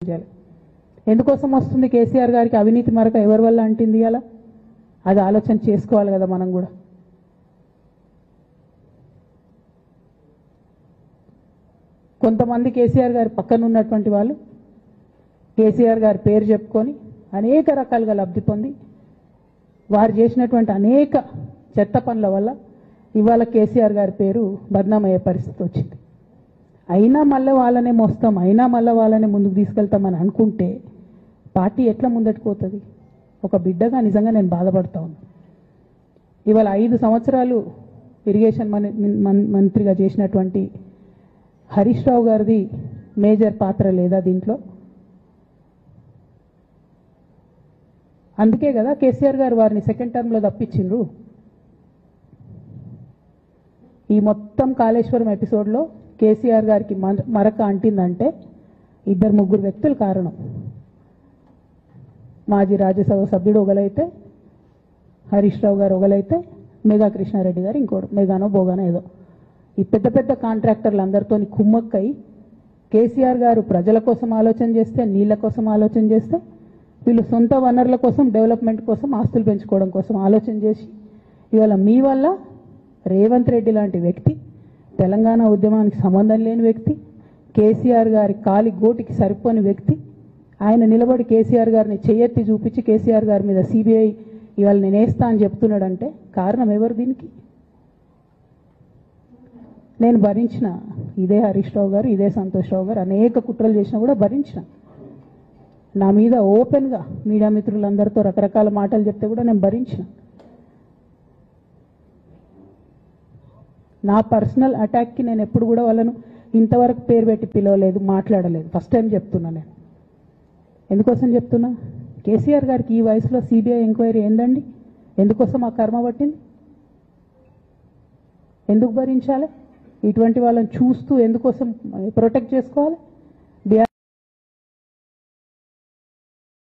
చేయాలి. ఎందుకోసం వస్తుంది కేసీఆర్ గారికి అవినీతి మరక ఎవరి వల్ల అంటింది అలా? అది ఆలోచన చేసుకోవాలి కదా మనం కూడా. కొంతమంది కేసీఆర్ గారి పక్కన ఉన్నటువంటి వాళ్ళు కేసీఆర్ గారి పేరు చెప్పుకొని అనేక రకాలుగా లబ్ధి పొంది వారు చేసినటువంటి అనేక చెత్త పనుల వల్ల ఇవాళ కేసీఆర్ గారి పేరు బద్నామయ్యే పరిస్థితి వచ్చింది. అయినా మళ్ళీ వాళ్ళనే మోస్తాం, అయినా మళ్ళీ వాళ్ళనే ముందుకు తీసుకెళ్తామని అనుకుంటే పార్టీ ఎట్లా ముందటికి పోతుంది? ఒక బిడ్డగా నిజంగా నేను బాధపడతా ఉన్నాను. ఇవాళ 5 సంవత్సరాలు ఇరిగేషన్ మంత్రిగా చేసినటువంటి హరీష్ రావు గారిది మేజర్ పాత్ర లేదా దీంట్లో? అందుకే కదా కేసీఆర్ గారు వారిని సెకండ్ టర్మ్లో తప్పించిండ్రు. ఈ మొత్తం కాళేశ్వరం ఎపిసోడ్లో కేసీఆర్ గారికి మరక అంటిందంటే 2-3 వ్యక్తులు కారణం. మాజీ రాజ్యసభ సభ్యుడు ఒకలైతే, హరీష్ రావు గారు ఒకలైతే, మేఘా కృష్ణారెడ్డి గారు ఇంకోడు, మేఘానో బోగానో ఏదో. ఈ పెద్ద పెద్ద కాంట్రాక్టర్లు అందరితో కుమ్మక్కై కేసీఆర్ గారు ప్రజల కోసం ఆలోచన చేస్తే, నీళ్ల కోసం ఆలోచన చేస్తే, వీళ్ళు సొంత వనరుల కోసం, డెవలప్మెంట్ కోసం, ఆస్తులు పెంచుకోవడం కోసం ఆలోచన చేసి ఇవాళ మీ వల్ల రేవంత్ రెడ్డి లాంటి వ్యక్తి, తెలంగాణ ఉద్యమానికి సంబంధం లేని వ్యక్తి, కేసీఆర్ గారి కాలి గోటికి సరిపోని వ్యక్తి, ఆయన నిలబడి కేసీఆర్ గారిని చెయ్యెత్తి చూపించి కేసీఆర్ గారి మీద సిబిఐ ఇవాళ నేను వేస్తా అని చెప్తున్నాడంటే కారణం ఎవరు దీనికి? నేను భరించిన, ఇదే హరీష్ రావు గారు, ఇదే సంతోష్ రావు గారు అనేక కుట్రలు చేసినా కూడా భరించిన. నా మీద ఓపెన్గా మీడియా మిత్రులందరితో రకరకాల మాటలు చెప్తే కూడా నేను భరించిన. నా పర్సనల్ అటాక్కి నేను ఎప్పుడు కూడా వాళ్ళను ఇంతవరకు పేరు పెట్టి పిలవలేదు, మాట్లాడలేదు. ఫస్ట్ టైం చెప్తున్నా నేను. ఎందుకోసం చెప్తున్నా? కేసీఆర్ గారికి ఈ వయసులో సిబిఐ ఎంక్వైరీ ఏందండి? ఎందుకోసం ఆ కర్మ పట్టింది? ఎందుకు భరించాలి? ఇటువంటి వాళ్ళని చూస్తూ ఎందుకోసం ప్రొటెక్ట్ చేసుకోవాలి?